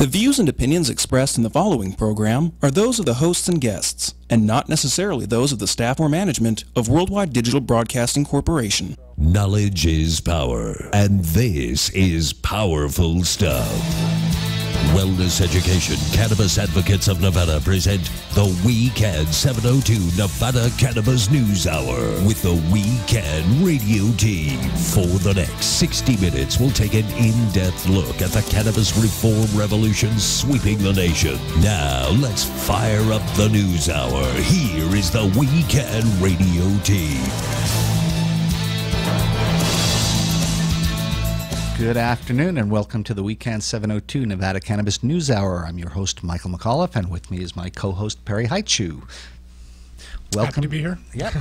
The views and opinions expressed in the following program are those of the hosts and guests, and not necessarily those of the staff or management of Worldwide Digital Broadcasting Corporation. Knowledge is power, and this is powerful stuff. Wellness Education Cannabis Advocates of Nevada present the We Can 702 Nevada Cannabis News Hour with the We Can radio team. For the next 60 minutes, we'll take an in-depth look at the cannabis reform revolution sweeping the nation. Now, let's fire up the news hour. Here is the We Can radio team. Good afternoon and welcome to the Weekend 702 Nevada Cannabis News Hour. I'm your host, Michael McAuliffe, and with me is my co-host, Perry Haichu. Welcome. Happy to be here. Yep.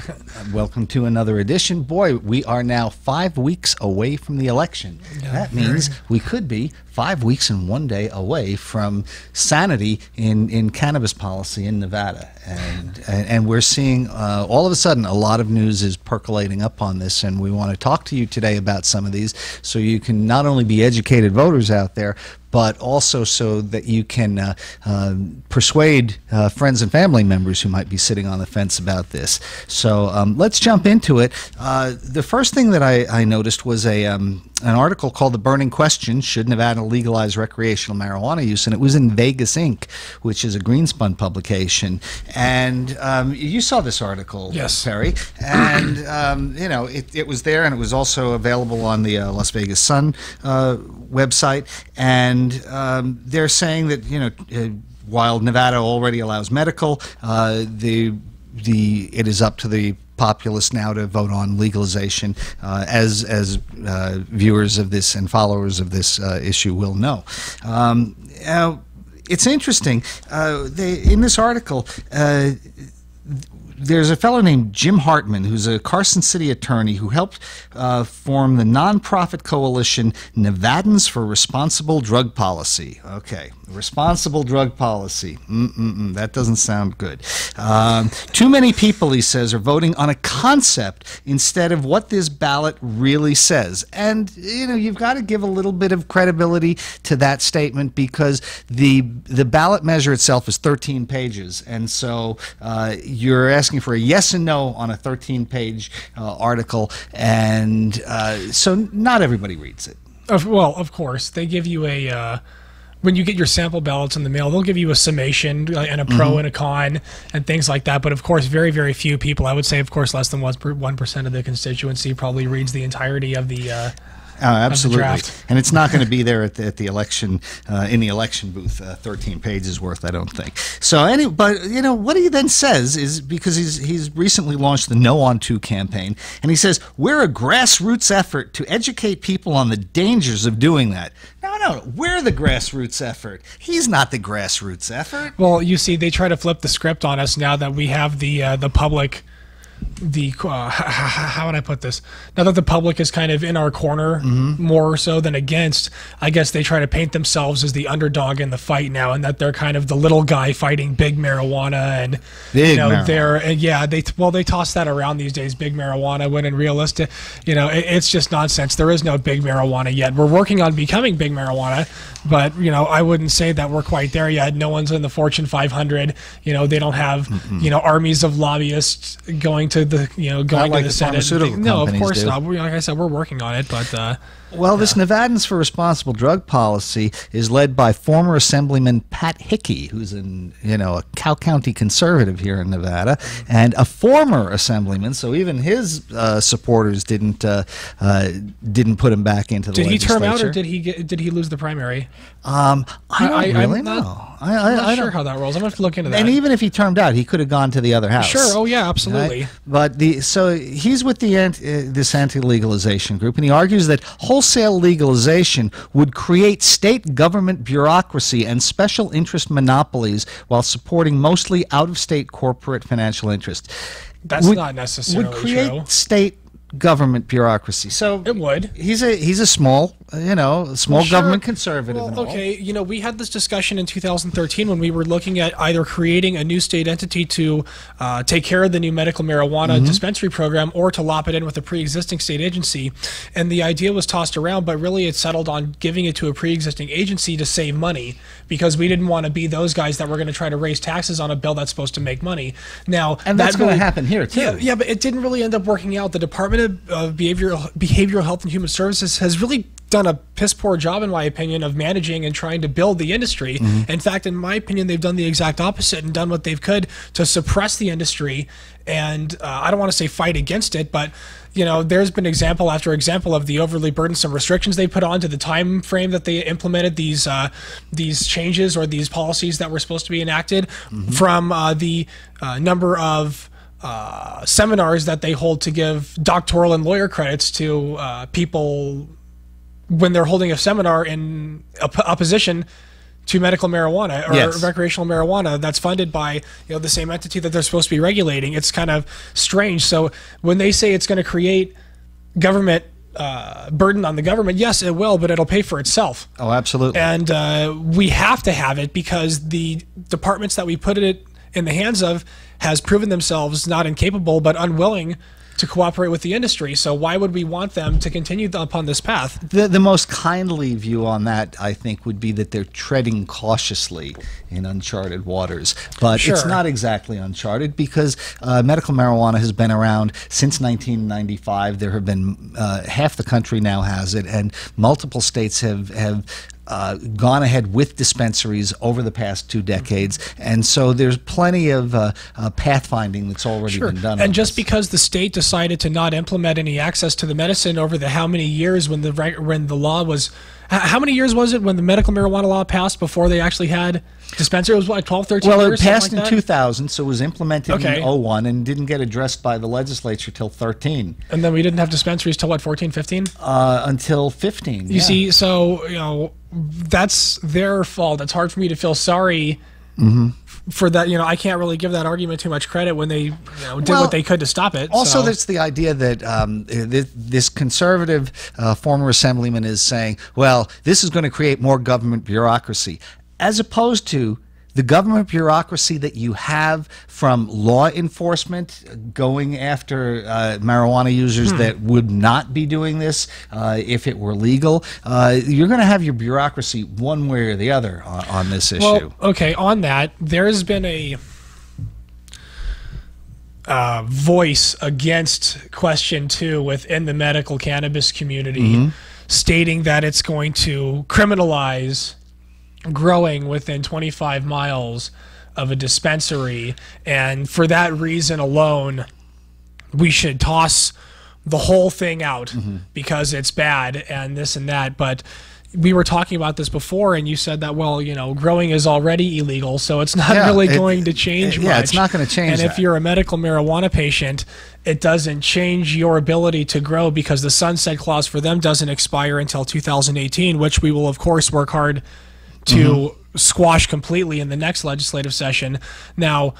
Welcome to another edition. Boy, we are now 5 weeks away from the election. Yeah, that means we could be 5 weeks and 1 day away from sanity in cannabis policy in Nevada. And we're seeing, all of a sudden, a lot of news is percolating up on this, and we want to talk to you today about some of these so you can not only be educated voters out there, but also so that you can persuade friends and family members who might be sitting on the fence about this. So let's jump into it. The first thing that I noticed was an article called "The Burning Question: Should Nevada Legalize Recreational Marijuana Use?" and it was in Vegas Inc., which is a Greenspun publication. And you saw this article, yes, Perry. And you know, it was there, and it was also available on the Las Vegas Sun website. And they're saying that, you know, while Nevada already allows medical, it is up to the populace now to vote on legalization, as viewers of this and followers of this issue will know. It's interesting. In this article, there's a fellow named Jim Hartman, who's a Carson City attorney who helped form the nonprofit coalition Nevadans for Responsible Drug Policy. Okay, responsible drug policy. That doesn't sound good. Too many people, he says, are voting on a concept instead of what this ballot really says. And, you know, you've got to give a little bit of credibility to that statement, because the ballot measure itself is 13 pages. And so you're asking for a yes and no on a 13-page article, and so not everybody reads it. Well, of course, they give you a when you get your sample ballots in the mail, they'll give you a summation and a pro and a con and things like that. But of course, very, very few people, I would say, of course, less than 1% of the constituency probably reads the entirety of the absolutely, and it's not going to be there at the election in the election booth. 13 pages worth, I don't think. So, but you know what he then says is, because he's recently launched the No on 2 campaign, and he says we're a grassroots effort to educate people on the dangers of doing that. No, we're the grassroots effort. He's not the grassroots effort. Well, you see, they try to flip the script on us now that we have the public. How would I put this? Now that the public is kind of in our corner more so than against, I guess they try to paint themselves as the underdog in the fight now, and that they're kind of the little guy fighting big marijuana, and big they toss that around these days, big marijuana, when in realistic, you know, it's just nonsense. There is no big marijuana yet. We're working on becoming big marijuana, but you know, I wouldn't say that we're quite there yet. No one's in the Fortune 500. You know, they don't have you know, armies of lobbyists going to the, you know, going like to the Senate. No, of course not. Like I said, we're working on it, but well, this Nevadans for Responsible Drug Policy is led by former Assemblyman Pat Hickey, who's a Cow County conservative here in Nevada, and a former Assemblyman. So even his supporters didn't put him back into the legislature. Did he term out, or did he lose the primary? I don't really know. I'm not sure how that rolls. I'm gonna have to look into that. And even if he termed out, he could have gone to the other house. Sure. Oh yeah, absolutely. Right? But so he's with this anti-legalization group, and he argues that wholesale legalization would create state government bureaucracy and special interest monopolies while supporting mostly out-of-state corporate financial interests. That's not necessarily true. Would create state government bureaucracy. So It would. He's a small, small Sure. government conservative. Well, and all. okay, we had this discussion in 2013 when we were looking at either creating a new state entity to take care of the new medical marijuana dispensary program or to lop it in with a pre-existing state agency. And the idea was tossed around, but really it settled on giving it to a pre-existing agency to save money because we didn't want to be those guys that were going to try to raise taxes on a bill that's supposed to make money. Now, And that's going to happen here, too. Yeah, but it didn't really end up working out. The Department of Behavioral Health and Human Services has really done a piss poor job, in my opinion, of managing and trying to build the industry. In fact, in my opinion, they've done the exact opposite and done what they've could to suppress the industry. And I don't want to say fight against it, but there's been example after example of the overly burdensome restrictions they put on to the time frame that they implemented these changes or these policies that were supposed to be enacted, from the number of seminars that they hold to give doctoral and lawyer credits to people when they're holding a seminar in opposition to medical marijuana or recreational marijuana that's funded by the same entity that they're supposed to be regulating. It's kind of strange. So when they say it's going to create government burden on the government, yes, it will, but it'll pay for itself. Oh, absolutely. And we have to have it because the departments that we put it in the hands of has proven themselves not incapable but unwilling to cooperate with the industry. So why would we want them to continue upon this path? The most kindly view on that, I think, would be that they're treading cautiously in uncharted waters. But it's not exactly uncharted because medical marijuana has been around since 1995. There have been half the country now has it, and multiple states have gone ahead with dispensaries over the past 2 decades, and so there's plenty of pathfinding that's already been done. And just because the state decided to not implement any access to the medicine over the how many years when the law was, how many years was it when the medical marijuana law passed before they actually had dispensary? It was what, 12, 13 years? Well, it passed like in 2000, so it was implemented in 01 and didn't get addressed by the legislature till 13. And then we didn't have dispensaries till what, 14, 15? Until 15. You see, so that's their fault. It's hard for me to feel sorry for that. I can't really give that argument too much credit when they did what they could to stop it. Also, there's the idea that this conservative former assemblyman is saying, well, this is going to create more government bureaucracy, as opposed to the government bureaucracy that you have from law enforcement going after marijuana users that would not be doing this if it were legal. You're going to have your bureaucracy one way or the other on this issue. Well, okay, on that, there's been a voice against question 2 within the medical cannabis community stating that it's going to criminalize growing within 25 miles of a dispensary, and for that reason alone we should toss the whole thing out because it's bad and this and that. But we were talking about this before, and you said that, well, growing is already illegal, so it's not really going to change much. Yeah, it's not going to change. And if you're a medical marijuana patient, it doesn't change your ability to grow because the sunset clause for them doesn't expire until 2018, which we will, of course, work hard to squash completely in the next legislative session. Now,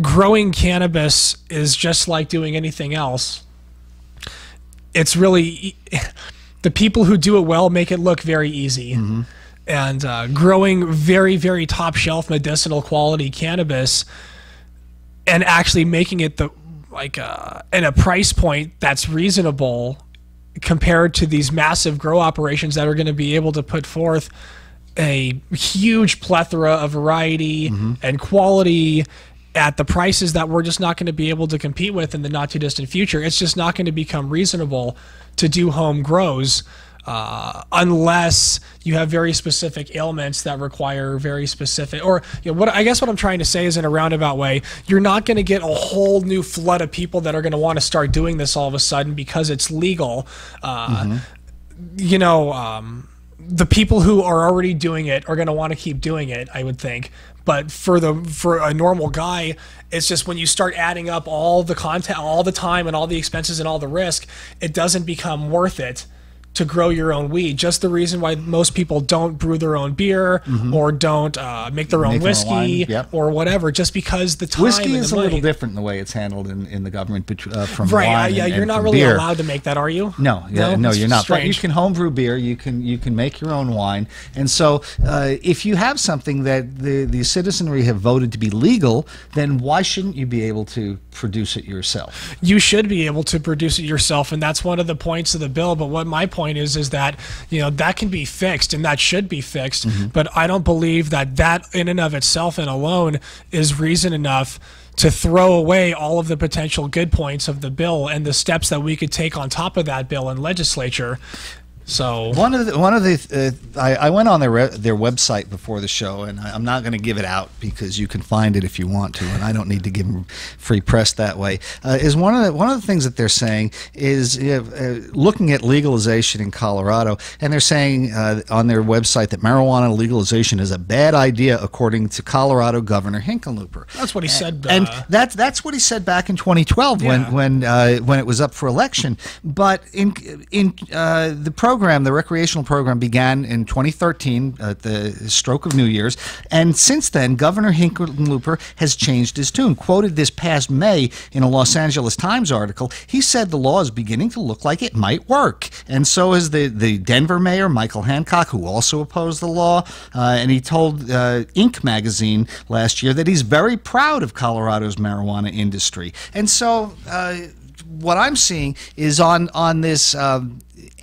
growing cannabis is just like doing anything else. It's really, the people who do it well make it look very easy. And growing very, very top shelf medicinal quality cannabis and actually making it in a price point that's reasonable compared to these massive grow operations that are going to be able to put forth a huge plethora of variety and quality at the prices that we're just not going to be able to compete with in the not too distant future. It's just not going to become reasonable to do home grows unless you have very specific ailments that require very specific, or what I'm trying to say is, in a roundabout way, you're not going to get a whole new flood of people that are going to want to start doing this all of a sudden because it's legal. The people who are already doing it are going to want to keep doing it, I would think. But for a normal guy, it's just when you start adding up all the content, all the time, and all the expenses and all the risk, it doesn't become worth it to grow your own weed. Just the reason why most people don't brew their own beer or don't make their own whiskey or whatever, just because the time whiskey and is the a money. little different in the way it's handled in the government from right. wine Yeah, and you're not from really beer. allowed to make that, are you? No, no, That's you're not. But you strange. can homebrew beer. You can make your own wine. And so, if you have something that the citizenry have voted to be legal, then why shouldn't you be able to produce it yourself? You should be able to produce it yourself, and that's one of the points of the bill. But what my point is that that can be fixed, and that should be fixed. But I don't believe that in and of itself and alone is reason enough to throw away all of the potential good points of the bill and the steps that we could take on top of that bill in legislature. So I went on their website before the show, and I'm not going to give it out because you can find it if you want to, and I don't need to give them free press that way. Is one of the things that they're saying is looking at legalization in Colorado, and they're saying on their website that marijuana legalization is a bad idea according to Colorado Governor Hickenlooper. that's what he said. And that's what he said back in 2012 when it was up for election. But in the program, the recreational program, began in 2013 at the stroke of New Year's, and since then, Governor Hickenlooper has changed his tune. Quoted this past May in a Los Angeles Times article, he said the law is beginning to look like it might work, and so is the Denver mayor, Michael Hancock, who also opposed the law, and he told Inc. magazine last year that he's very proud of Colorado's marijuana industry. And so what I'm seeing is on this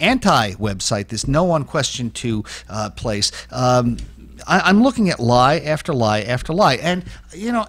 anti-website, this No One Question 2 place, I'm looking at lie after lie after lie. And,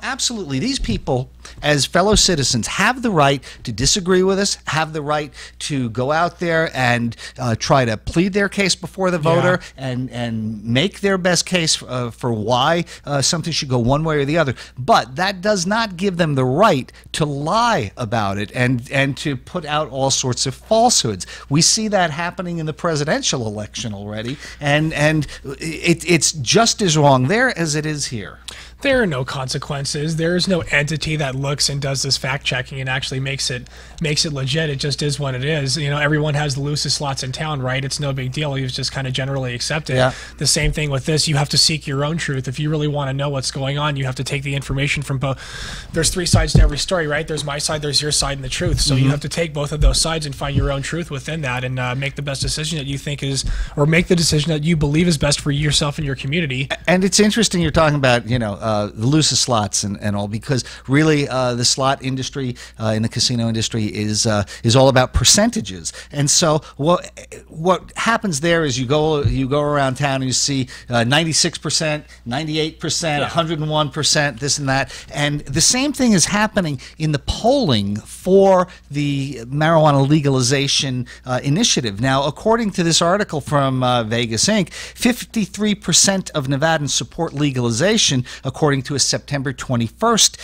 absolutely, these people, as fellow citizens, have the right to disagree with us, have the right to go out there and try to plead their case before the voter and make their best case for why something should go one way or the other. But that does not give them the right to lie about it and to put out all sorts of falsehoods. We see that happening in the presidential election already, and it's just as wrong there as it is here. There are no consequences. There is no entity that looks and does this fact checking and actually makes it legit. It just is what it is. Everyone has the loosest slots in town, right? It's no big deal. You just kind of generally accept it. Yeah. The same thing with this. You have to seek your own truth. If you really want to know what's going on, you have to take the information from both. There's three sides to every story, right? There's my side, there's your side, and the truth. So you have to take both of those sides and find your own truth within that, and make the best decision that you think is, or make the decision that you believe is best for yourself and your community. And it's interesting you're talking about, the loosest slots and all, because really the slot industry in the casino industry is all about percentages. And so what happens there is you go around town and you see 96%, 98%, 101%, this and that. And the same thing is happening in the polling for the marijuana legalization initiative. Now, according to this article from Vegas Inc., 53% of Nevadans support legalization, according to a September 21st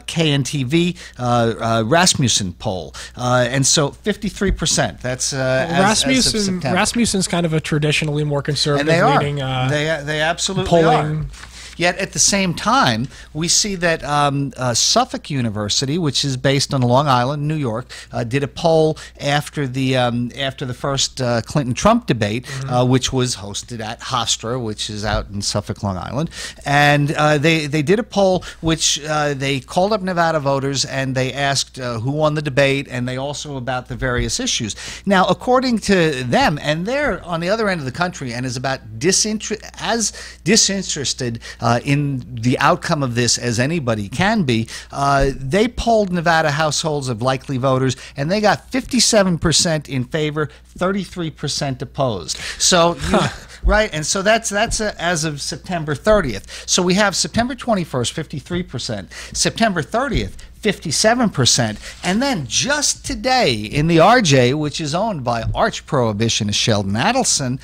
KNTV Rasmussen poll. And so 53%. That's Rasmussen's kind of a traditionally more conservative leaning they absolutely polling. are. Yet at the same time, we see that Suffolk University, which is based on Long Island, New York, did a poll after the first Clinton-Trump debate, which was hosted at Hofstra, which is out in Suffolk, Long Island, and they did a poll which they called up Nevada voters and they asked who won the debate, and they also about the various issues. Now, according to them, and they're on the other end of the country and is about disinterested in the outcome of this as anybody can be, they polled Nevada households of likely voters, and they got 57% in favor, 33% opposed. So, right, and so that's as of September 30th. So we have September 21st, 53%, September 30th, 57%, and then just today in the RJ, which is owned by arch prohibitionist Sheldon Adelson,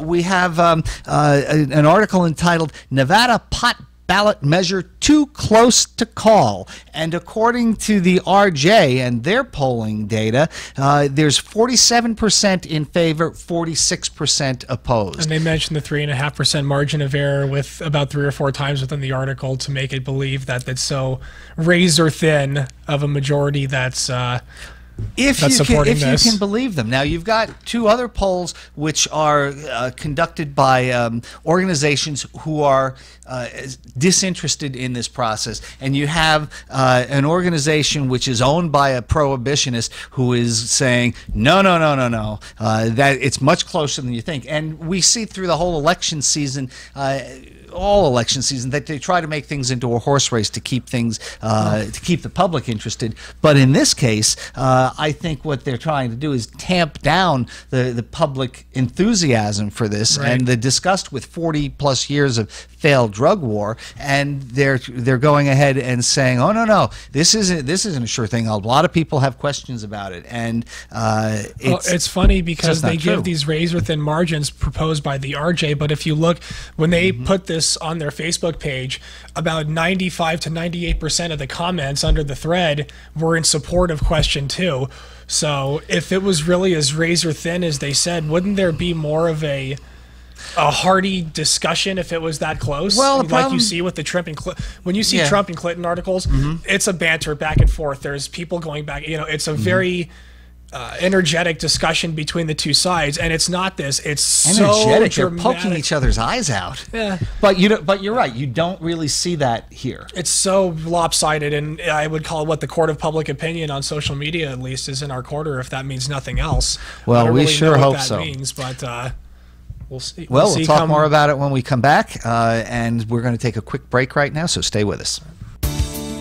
we have an article entitled "Nevada Pot Ballot Measure Too Close to Call." And according to the RJ and their polling data, there's 47% in favor, 46% opposed. And they mentioned the 3.5% margin of error with about 3 or 4 times within the article to make it believe that it's so razor thin of a majority that's If that's you supporting can, this. If you can believe them. Now, you've got two other polls which are conducted by organizations who are disinterested in this process, and you have an organization which is owned by a prohibitionist who is saying no, that it's much closer than you think. And we see through the whole election season, all election season, that they try to make things into a horse race to keep things to keep the public interested. But in this case, I think what they're trying to do is tamp down the public enthusiasm for this and the disgust with 40+ years of failed drug war, and they're going ahead and saying, oh no, this isn't a sure thing. A lot of people have questions about it, and it's funny because they give these razor thin margins proposed by the RJ, but if you look, when they put this on their Facebook page, about 95 to 98% of the comments under the thread were in support of question 2. So if it was really as razor thin as they said, wouldn't there be more of a hearty discussion if it was that close? Well, like you see with the Trump and when you see Trump and Clinton articles, it's a banter back and forth. There's people going back. It's a very energetic discussion between the two sides, and it's not this. It's energetic. So They're poking each other's eyes out. Yeah, but you're right. You don't really see that here. It's so lopsided, and I would call it what the court of public opinion on social media, at least, is in our quarter. If that means nothing else, well, we really sure know hope what that so. Means, but we'll see. Well, we'll talk more about it when we come back, and we're going to take a quick break right now. So stay with us.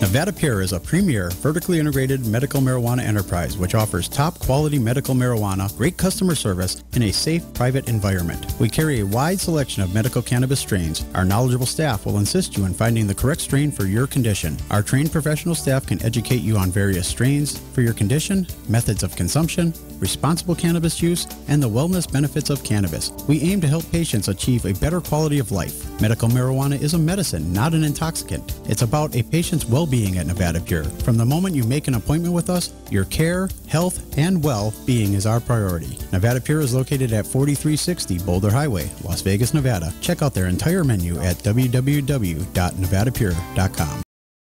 Nevada Pure is a premier, vertically integrated medical marijuana enterprise which offers top quality medical marijuana, great customer service, and a safe, private environment. We carry a wide selection of medical cannabis strains. Our knowledgeable staff will assist you in finding the correct strain for your condition. Our trained professional staff can educate you on various strains for your condition, methods of consumption, responsible cannabis use, and the wellness benefits of cannabis. We aim to help patients achieve a better quality of life. Medical marijuana is a medicine, not an intoxicant. It's about a patient's well-being at Nevada Pure. From the moment you make an appointment with us, your care, health, and well-being is our priority. Nevada Pure is located at 4360 Boulder Highway, Las Vegas, Nevada. Check out their entire menu at WWW.NevadaPure.com.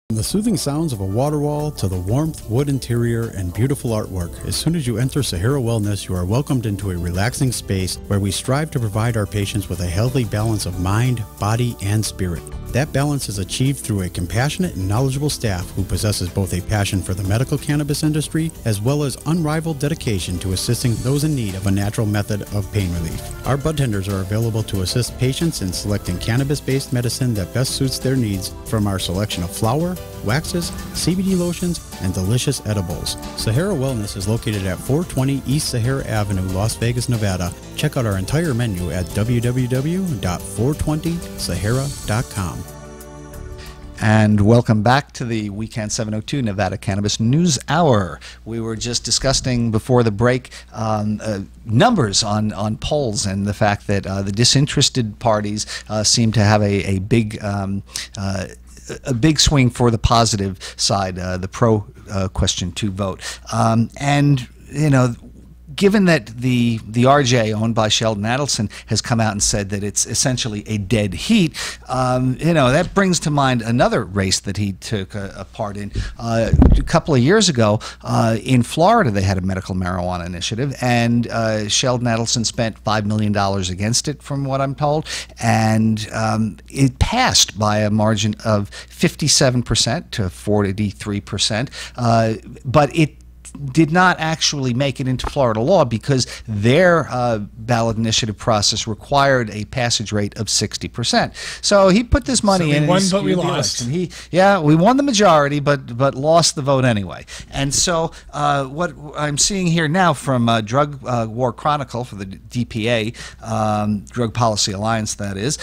From the soothing sounds of a water wall to the warmth, wood interior, and beautiful artwork, as soon as you enter Sahara Wellness, you are welcomed into a relaxing space where we strive to provide our patients with a healthy balance of mind, body, and spirit. That balance is achieved through a compassionate and knowledgeable staff who possesses both a passion for the medical cannabis industry as well as unrivaled dedication to assisting those in need of a natural method of pain relief. Our bud tenders are available to assist patients in selecting cannabis-based medicine that best suits their needs from our selection of flower, waxes, CBD lotions, and delicious edibles. Sahara Wellness is located at 420 East Sahara Avenue, Las Vegas, Nevada. Check out our entire menu at www.420sahara.com. And welcome back to the Weekend 702 Nevada Cannabis News Hour. We were just discussing before the break numbers on polls and the fact that the disinterested parties seem to have a big swing for the positive side, the pro question 2 vote. And, given that the RJ owned by Sheldon Adelson has come out and said that it's essentially a dead heat, that brings to mind another race that he took a part in. A couple of years ago in Florida, they had a medical marijuana initiative, and Sheldon Adelson spent $5 million against it, from what I'm told, and it passed by a margin of 57% to 43%, but it did not actually make it into Florida law because their ballot initiative process required a passage rate of 60%. So he put this money in. We won, but we lost. We won the majority, but lost the vote anyway. And so what I'm seeing here now from Drug War Chronicle for the DPA, Drug Policy Alliance, that is,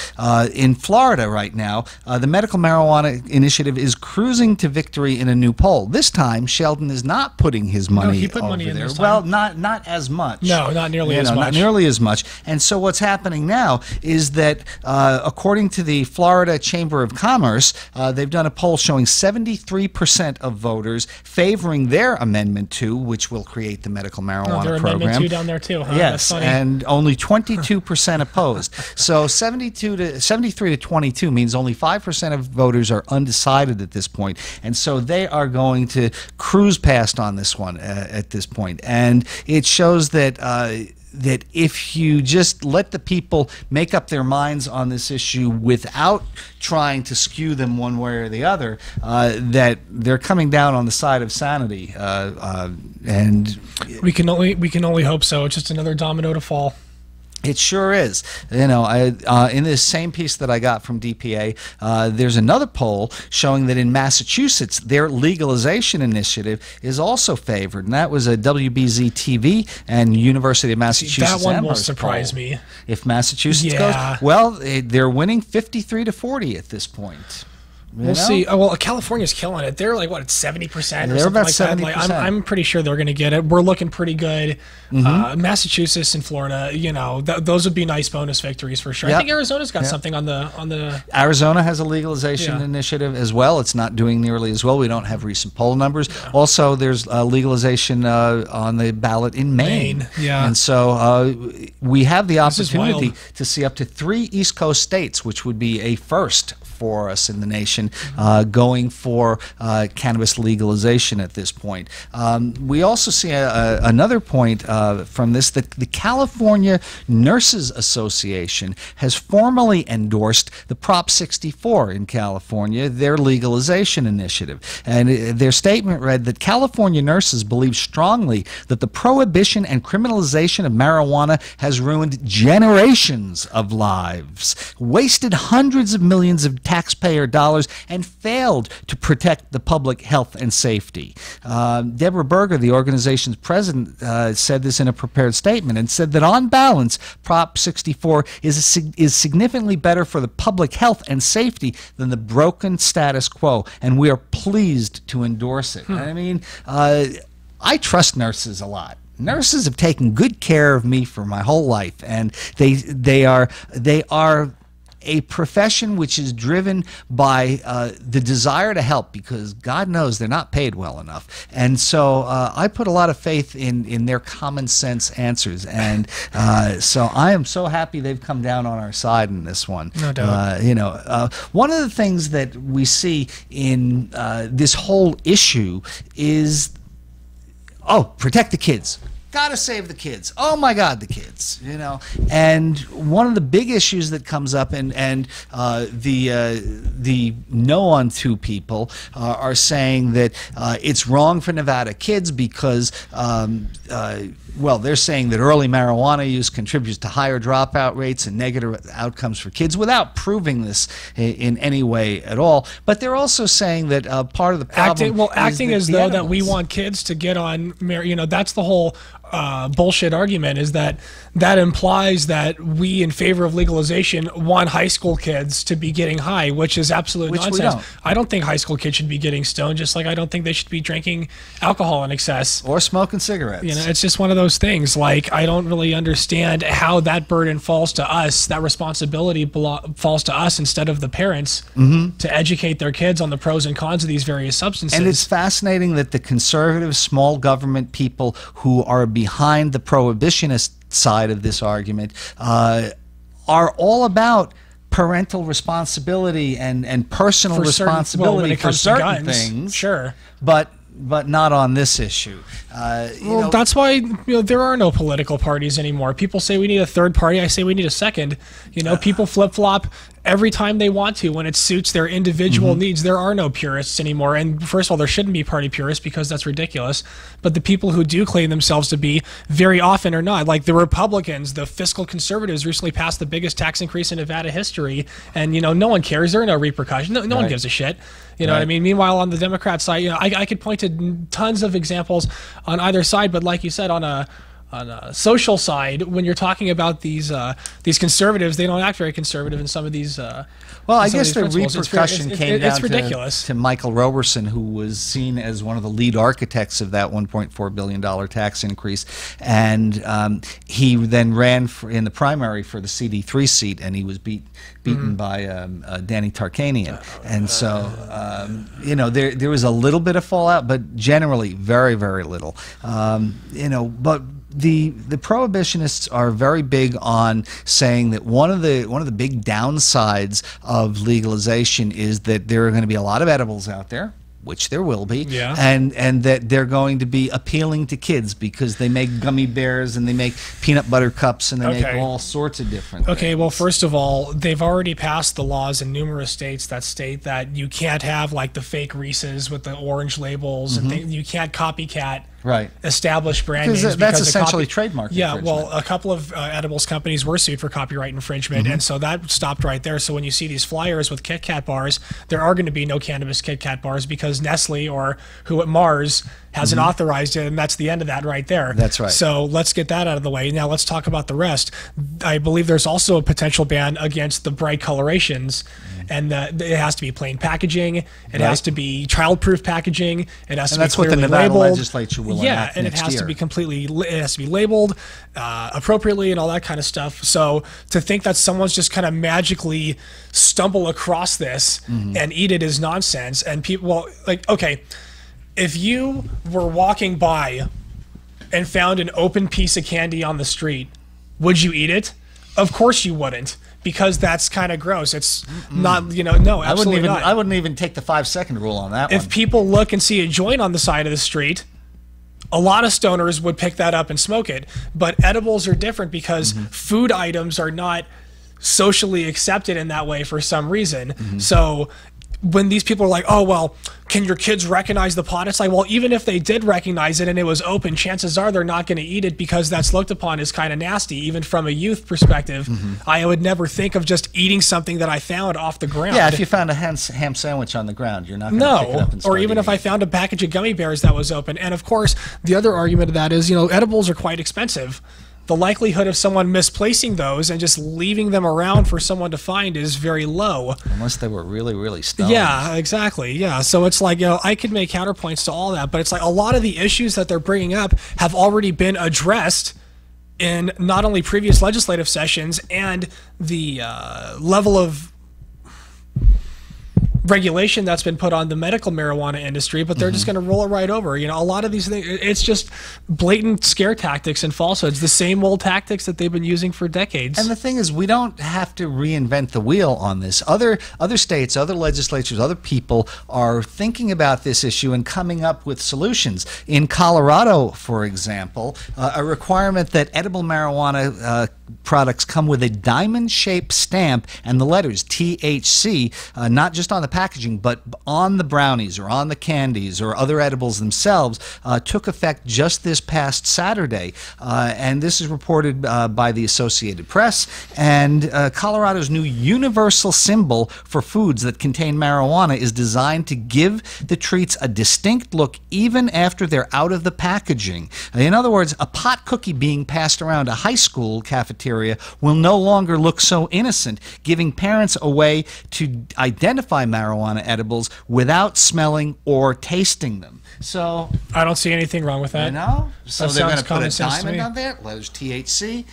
in Florida right now, the medical marijuana initiative is cruising to victory in a new poll. This time, Sheldon is not putting his money he put over money in there. this time. Well, not as much. No, not nearly as much. Not nearly as much. And so what's happening now is that according to the Florida Chamber of Commerce, they've done a poll showing 73% of voters favoring their Amendment 2, which will create the medical marijuana their program. Amendment 2 down there too, huh? Yes, That's funny. and only 22% opposed. So 73 to 22 means only 5% of voters are undecided at this point, and so they are going to cruise past on this one. down at this point, and it shows that that if you just let the people make up their minds on this issue without trying to skew them one way or the other, that they're coming down on the side of sanity, and we can only hope so. It's just another domino to fall. It sure is. You know, in this same piece that I got from DPA, there's another poll showing that in Massachusetts, their legalization initiative is also favored, and that was a WBZ-TV and University of Massachusetts. That one will surprise me. If Massachusetts goes, well, they're winning 53 to 40 at this point. We'll see. Oh, well, California's killing it. They're like, what, 70% or something about like 70%. that. Like, I'm pretty sure they're going to get it. We're looking pretty good. Massachusetts and Florida, you know, those would be nice bonus victories for sure. I think Arizona's got something on the. Arizona has a legalization initiative as well. It's not doing nearly as well. We don't have recent poll numbers. Also, there's legalization on the ballot in Maine. And so we have the opportunity to see up to 3 East Coast states, which would be a first for us in the nation, going for cannabis legalization at this point. We also see another point from this, that the California Nurses Association has formally endorsed the Prop 64 in California, their legalization initiative. And their statement read that California nurses believe strongly that the prohibition and criminalization of marijuana has ruined generations of lives, wasted hundreds of millions of taxpayer dollars, and failed to protect the public health and safety. Deborah Berger, the organization's president, said this in a prepared statement and said that on balance, Prop 64 is significantly better for the public health and safety than the broken status quo, and we are pleased to endorse it. I mean, I trust nurses a lot. Nurses have taken good care of me for my whole life, and they are a profession which is driven by the desire to help, because God knows they're not paid well enough. And so I put a lot of faith in their common sense answers. And so I am so happy they've come down on our side in this one. No doubt. You know, one of the things that we see in this whole issue is, protect the kids. Gotta save the kids. Oh my God, the kids. You know, and one of the big issues that comes up, and the no unto people are saying that it's wrong for Nevada kids because well, they're saying that early marijuana use contributes to higher dropout rates and negative outcomes for kids without proving this in any way at all. But they're also saying that part of the problem acting as though that we want kids to get on, you know, that's the whole bullshit argument, is that implies that we in favor of legalization want high school kids to be getting high, which is absolute nonsense. I don't think high school kids should be getting stoned, just like I don't think they should be drinking alcohol in excess or smoking cigarettes. You know, it's just one of those things. Like, I don't really understand how that burden falls to us, that responsibility falls to us instead of the parents to educate their kids on the pros and cons of these various substances. And it's fascinating that the conservative small government people who are behind the prohibitionist side of this argument are all about parental responsibility and personal responsibility for certain things. Sure. But not on this issue. Well, that's why, you know, there are no political parties anymore. People say we need a third party. I say we need a second. You know, people flip-flop every time they want to when it suits their individual needs. There are no purists anymore. And first of all, there shouldn't be party purists because that's ridiculous. But the people who do claim themselves to be very often are not. Like the Republicans, the fiscal conservatives recently passed the biggest tax increase in Nevada history. And, you know, no one cares. There are no repercussions. No one gives a shit. You know what I mean? Meanwhile, on the Democrat side, you know, I could point to tons of examples on either side. But like you said, on a social side, when you're talking about these conservatives, they don't act very conservative in some of these. Well, I guess the repercussion came down ridiculous. to Michael Roberson, who was seen as one of the lead architects of that $1.4 billion tax increase, and he then ran in the primary for the CD3 seat, and he was beaten by Danny Tarkanian, and so you know, there was a little bit of fallout, but generally very, very little. You know, but the prohibitionists are very big on saying that one of the big downsides of legalization is that there are going to be a lot of edibles out there. which there will be, Yeah. and that they're going to be appealing to kids because they make gummy bears and they make peanut butter cups and they make all sorts of different things. Well, first of all, they've already passed the laws in numerous states that state that you can't have like the fake Reese's with the orange labels and you can't copycat established brand names because that's essentially trademark infringement. Well, a couple of edibles companies were sued for copyright infringement, and so that stopped right there. So when you see these flyers with Kit Kat bars, there are going to be no cannabis Kit Kat bars because Nestle or who at Mars hasn't authorized it, and that's the end of that right there. That's right. So let's get that out of the way. Now let's talk about the rest. I believe there's also a potential ban against the bright colorations, and it has to be plain packaging. It has to be child-proof packaging. It has to be clearly labeled. That's what the Nevada legislature will enact and next it has year. to be it has to be labeled appropriately and all that kind of stuff. So to think that someone's just kind of magically stumble across this and eat it is nonsense. And people, well, like, okay, if you were walking by and found an open piece of candy on the street, would you eat it? Of course you wouldn't, because that's kind of gross. It's not, no, absolutely not. I wouldn't even take the 5-second rule on that one. If people look and see a joint on the side of the street, a lot of stoners would pick that up and smoke it. But edibles are different because food items are not socially accepted in that way for some reason. So when these people are like, oh, well, can your kids recognize the pot? It's like, well, even if they did recognize it and it was open, chances are they're not going to eat it because that's looked upon as kind of nasty, even from a youth perspective. I would never think of just eating something that I found off the ground. Yeah, if you found a ham sandwich on the ground, you're not going to pick it up and start or even if I eating found a package of gummy bears that was open. And of course, the other argument of that is, edibles are quite expensive. The likelihood of someone misplacing those and just leaving them around for someone to find is very low. Unless they were really, really stoned. Yeah, exactly. Yeah. So it's like, I could make counterpoints to all that, but it's like a lot of the issues that they're bringing up have already been addressed in not only previous legislative sessions and the level of regulation that's been put on the medical marijuana industry, but they're just going to roll it right over. A lot of these things, it's just blatant scare tactics and falsehoods, the same old tactics that they've been using for decades. And the thing is, we don't have to reinvent the wheel on this. Other states, other legislatures, other people are thinking about this issue and coming up with solutions. In Colorado, for example, a requirement that edible marijuana products come with a diamond-shaped stamp and the letters THC, not just on the packaging, but on the brownies or on the candies or other edibles themselves, took effect just this past Saturday. And this is reported by the Associated Press. And Colorado's new universal symbol for foods that contain marijuana is designed to give the treats a distinct look even after they're out of the packaging. In other words, a pot cookie being passed around a high school cafeteria will no longer look so innocent, giving parents a way to identify marijuana edibles without smelling or tasting them. So I don't see anything wrong with that. So they're going to put a diamond on there, letters THC.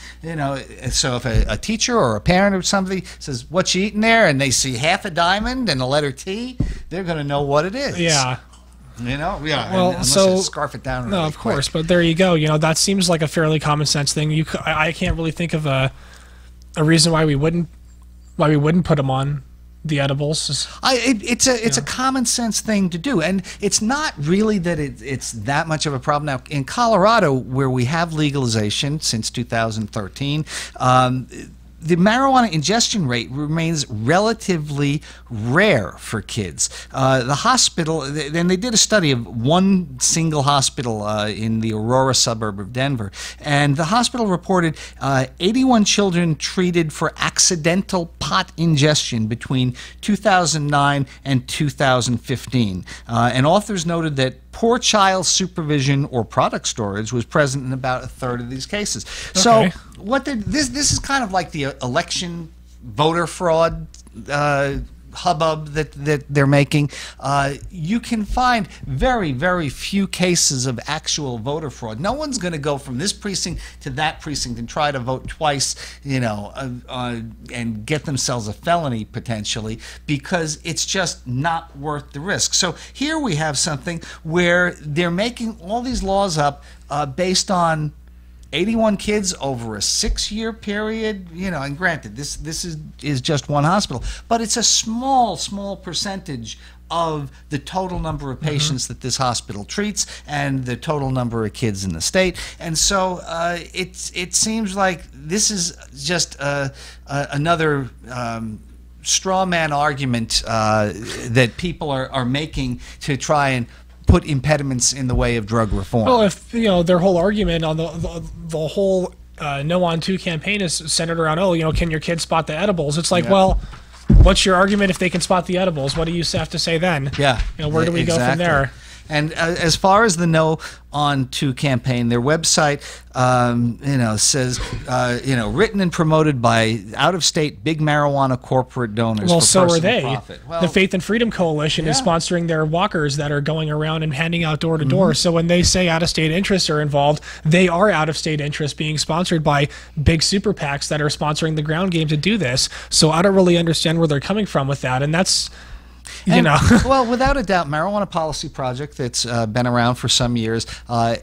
So if a teacher or a parent or somebody says, "What you eating there?" and they see half a diamond and a letter T, they're going to know what it is. Yeah. Well, unless you scarf it down. No, of course, but there you go. That seems like a fairly common sense thing. I can't really think of a reason why we wouldn't put them on the edibles. It's a common sense thing to do, and it's not really that it's that much of a problem. Now, in Colorado, where we have legalization since 2013, the marijuana ingestion rate remains relatively rare for kids. The hospital, and they did a study of one single hospital in the Aurora suburb of Denver, and the hospital reported 81 children treated for accidental pot ingestion between 2009 and 2015. And authors noted that poor child supervision or product storage was present in about a third of these cases. Okay. So this is kind of like the election voter fraud hubbub that they're making. You can find very, very few cases of actual voter fraud. No one's going to go from this precinct to that precinct and try to vote twice, and get themselves a felony potentially, because it's just not worth the risk. So here we have something where they're making all these laws up based on 81 kids over a 6-year period, and granted, this is just one hospital, but it's a small percentage of the total number of patients that this hospital treats and the total number of kids in the state. And so it seems like this is just another straw man argument that people are making to try and put impediments in the way of drug reform. Well, if their whole argument on the whole No on 2 campaign is centered around, can your kids spot the edibles? It's like, well, what's your argument if they can spot the edibles? What do you have to say then? Yeah. Where do we go from there? And as far as the No on 2 campaign, their website, says, written and promoted by out-of-state big marijuana corporate donors. Well, for so are they. Profit. Well, the Faith and Freedom Coalition is sponsoring their walkers that are going around and handing out door to door. So when they say out-of-state interests are involved, they are out-of-state interests being sponsored by big super PACs that are sponsoring the ground game to do this. So I don't really understand where they're coming from with that, and that's. Well, without a doubt, Marijuana Policy Project, that's been around for some years,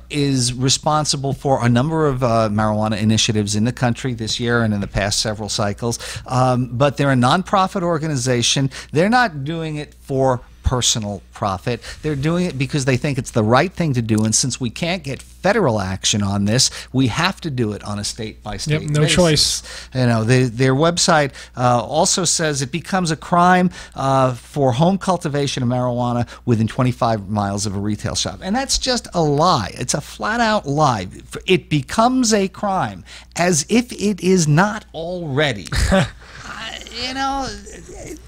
is responsible for a number of marijuana initiatives in the country this year and in the past several cycles. But they're a nonprofit organization. They're not doing it for personal profit. They're doing it because they think it's the right thing to do, and since we can't get federal action on this, we have to do it on a state-by-state no basis. choice. Their website also says it becomes a crime for home cultivation of marijuana within 25 miles of a retail shop, and that's just a lie. It's a flat-out lie. It becomes a crime as if it is not already.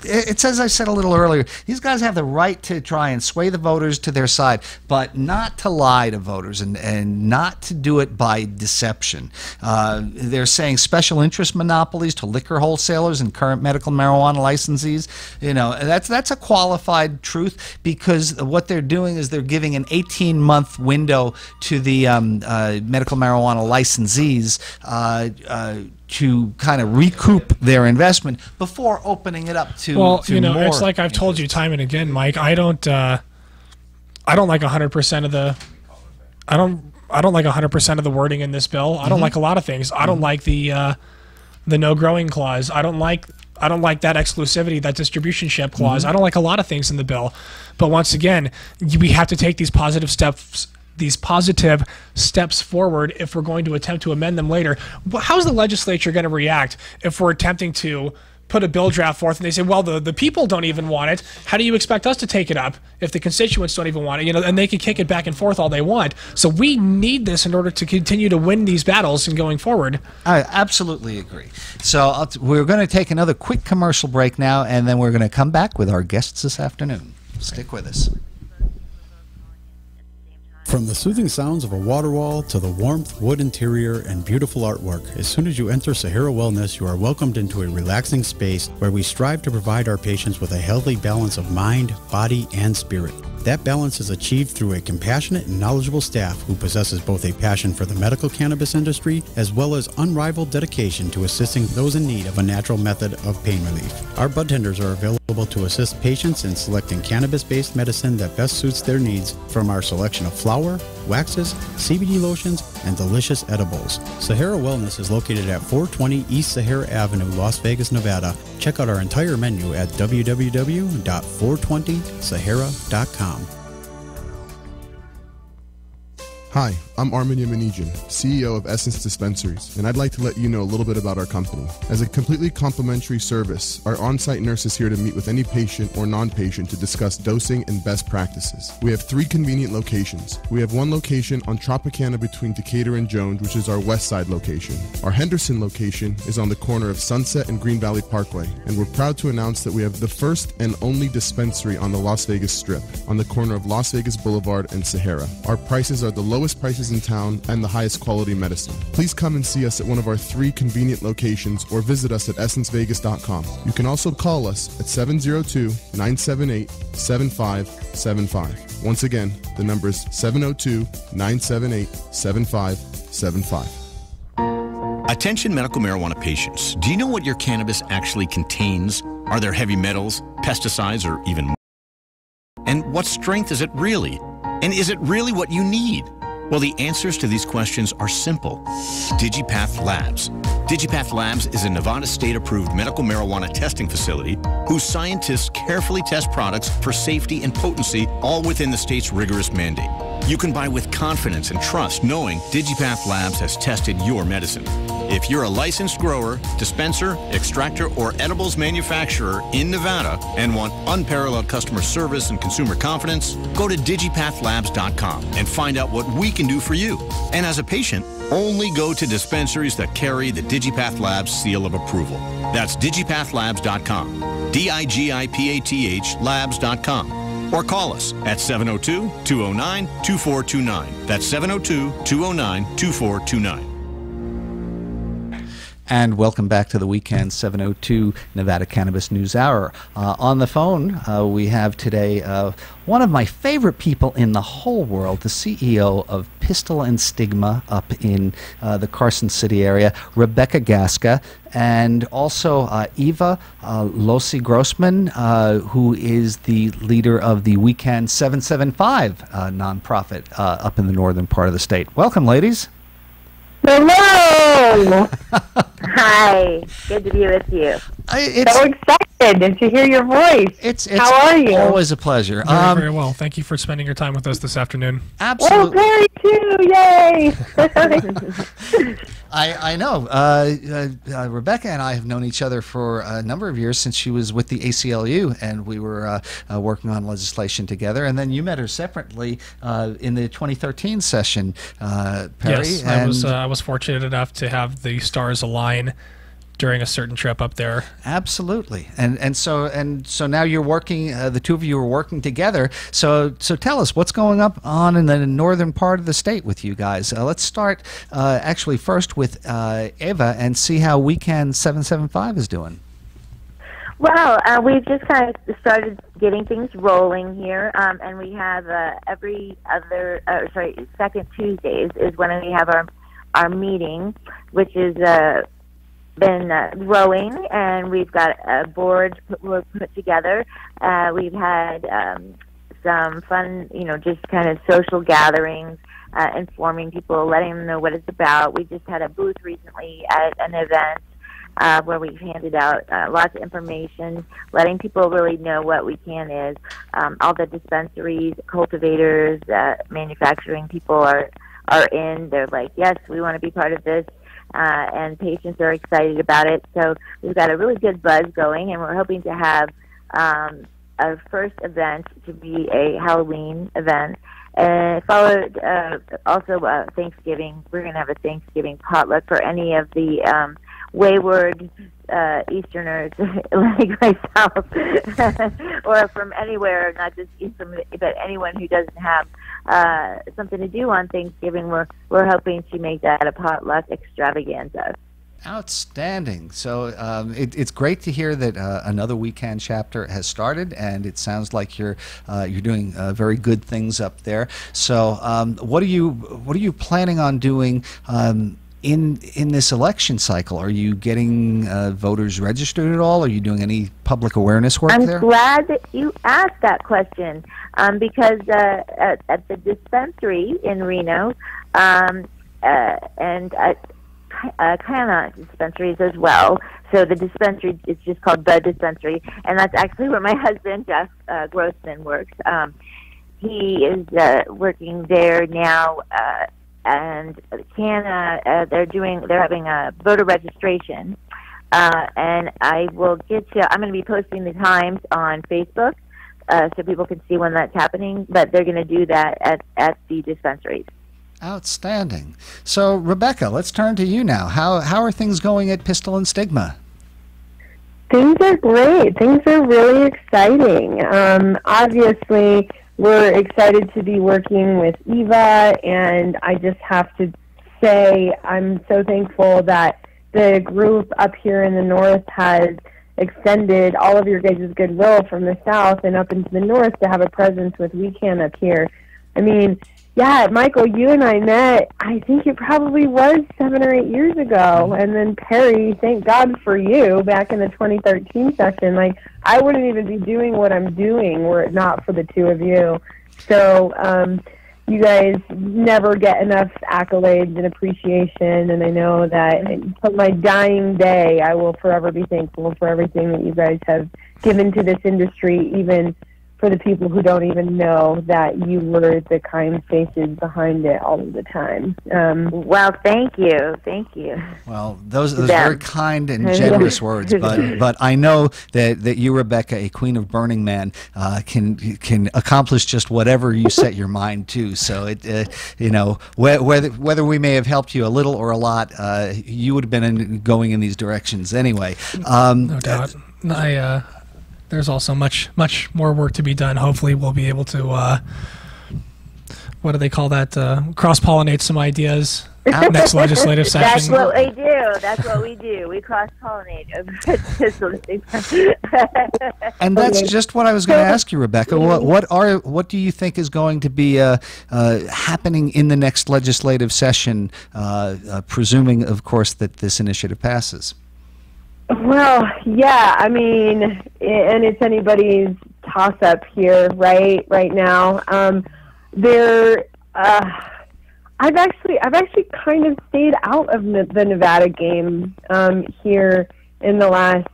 It's as I said a little earlier, these guys have the right to try and sway the voters to their side, but not to lie to voters and not to do it by deception. They're saying special interest monopolies to liquor wholesalers and current medical marijuana licensees. That's a qualified truth, because what they're doing is they're giving an 18-month window to the medical marijuana licensees to kind of recoup their investment before opening it up to more. It's like I've told you time and again, Mike. I don't like 100% of the. I don't like 100% of the wording in this bill. I don't like a lot of things. I don't like the no growing clause. I don't like that exclusivity, that distributionship clause. I don't like a lot of things in the bill. But once again, we have to take these positive steps forward if we're going to attempt to amend them later. How's the legislature going to react if we're attempting to put a bill draft forth and they say, well, the people don't even want it. How do you expect us to take it up if the constituents don't even want it? And they can kick it back and forth all they want. So we need this in order to continue to win these battles and going forward. I absolutely agree. So we're going to take another quick commercial break now, and then we're going to come back with our guests this afternoon. Stick with us. From the soothing sounds of a water wall to the warmth, wood interior, and beautiful artwork, as soon as you enter Sahara Wellness, you are welcomed into a relaxing space where we strive to provide our patients with a healthy balance of mind, body, and spirit. That balance is achieved through a compassionate and knowledgeable staff who possesses both a passion for the medical cannabis industry as well as unrivaled dedication to assisting those in need of a natural method of pain relief. Our bud tenders are available to assist patients in selecting cannabis-based medicine that best suits their needs from our selection of flower, waxes, CBD lotions, and delicious edibles. Sahara Wellness is located at 420 East Sahara Avenue, Las Vegas, Nevada. Check out our entire menu at www.420sahara.com. Hi, I'm Armin Yamanijan, CEO of Essence Dispensaries, and I'd like to let you know a little bit about our company. As a completely complimentary service, our on-site nurse is here to meet with any patient or non-patient to discuss dosing and best practices. We have 3 convenient locations. We have one location on Tropicana between Decatur and Jones, which is our west side location. Our Henderson location is on the corner of Sunset and Green Valley Parkway, and we're proud to announce that we have the first and only dispensary on the Las Vegas Strip, on the corner of Las Vegas Boulevard and Sahara. Our prices are the lowest prices in town and the highest quality medicine. Please come and see us at one of our 3 convenient locations or visit us at essencevegas.com. You can also call us at 702-978-7575. Once again, the number is 702-978-7575. Attention medical marijuana patients. Do you know what your cannabis actually contains? Are there heavy metals, pesticides, or even more? And what strength is it really? And is it really what you need? Well, the answers to these questions are simple. DigiPath Labs. DigiPath Labs is a Nevada state-approved medical marijuana testing facility whose scientists carefully test products for safety and potency, all within the state's rigorous mandate. You can buy with confidence and trust knowing DigiPath Labs has tested your medicine. If you're a licensed grower, dispenser, extractor, or edibles manufacturer in Nevada and want unparalleled customer service and consumer confidence, go to digipathlabs.com and find out what we can do for you. And as a patient, only go to dispensaries that carry the DigiPath Labs seal of approval. That's digipathlabs.com, DIGIPATH labs.com. Or call us at 702-209-2429. That's 702-209-2429. And welcome back to the Weekend 702 Nevada Cannabis News Hour. On the phone, we have today one of my favorite people in the whole world, the CEO of Pistol and Stigma up in the Carson City area, Rebecca Gasca, and also Eva Lossi Grossman, who is the leader of the Weekend 775 nonprofit up in the northern part of the state. Welcome, ladies. Hello! Hi, good to be with you. It's so excited to hear your voice. It's How are you? Always a pleasure. Very well. Thank you for spending your time with us this afternoon. Absolutely. Oh, Perry too! Yay! I know. Rebecca and I have known each other for a number of years since she was with the ACLU, and we were working on legislation together. And then you met her separately in the 2013 session, Perry. Yes, I was fortunate enough to have the stars align during a certain trip up there. Absolutely, and so now you're working. The two of you are working together. So tell us what's going on in the northern part of the state with you guys. Let's start actually first with Eva and see how Weekend 775 is doing. Well, we've just kind of started getting things rolling here, and we have second Tuesdays is when we have our meeting, which is been growing, and we've got a board put together. We've had some fun, just kind of social gatherings, informing people, letting them know what it's about. We just had a booth recently at an event where we handed out lots of information, letting people really know what WeCan is. All the dispensaries, cultivators, manufacturing people are in. They're like, yes, we want to be part of this. And patients are excited about it. So we've got a really good buzz going, and we're hoping to have our first event to be a Halloween event. And followed also Thanksgiving. We're going to have a Thanksgiving potluck for any of the wayward Easterners like myself, or from anywhere, not just Eastern, but anyone who doesn't have something to do on Thanksgiving. We're hoping to make that a potluck extravaganza. Outstanding. So it's great to hear that another Weekend chapter has started, and it sounds like you're doing very good things up there. So what are you planning on doing in this election cycle? Are you getting voters registered at all? Are you doing any public awareness work there? I'm glad that you asked that question because at the dispensary in Reno and Canna dispensaries as well. So the dispensary is just called The Dispensary, and that's actually where my husband, Jeff Grossman, works. He is working there now, and Canna, they're having a voter registration, and I'm going to be posting the times on Facebook so people can see when that's happening, but they're going to do that at the dispensaries. Outstanding. So, Rebecca, let's turn to you now. How are things going at Pistol and Stigma? Things are great. Things are really exciting. Obviously, we're excited to be working with Eva, and I just have to say I'm so thankful that the group up here in the north has extended all of your guys' goodwill from the south and up into the north to have a presence with WeCan up here. I mean, yeah, Michael, you and I met, I think it probably was 7 or 8 years ago. And then Perry, thank God for you, back in the 2013 session. Like, I wouldn't even be doing what I'm doing were it not for the two of you. So, you guys never get enough accolades and appreciation, and I know that until my dying day, I will forever be thankful for everything that you guys have given to this industry, even for the people who don't even know that you were the kind faces behind it all of the time. Well, thank you. Thank you. Well, those very kind and generous words, but I know that you, Rebecca, a queen of Burning Man, can accomplish just whatever you set your mind to. So, whether we may have helped you a little or a lot, you would have been going in these directions anyway. No doubt. There's also much more work to be done. Hopefully we'll be able to, what do they call that, cross-pollinate some ideas next legislative session. That's what we do. That's what we do. We cross-pollinate. And that's just what I was going to ask you, Rebecca. What do you think is going to be happening in the next legislative session, presuming, of course, that this initiative passes? Well, yeah, I mean, and it's anybody's toss-up here, right now. I've actually kind of stayed out of the Nevada game here in the last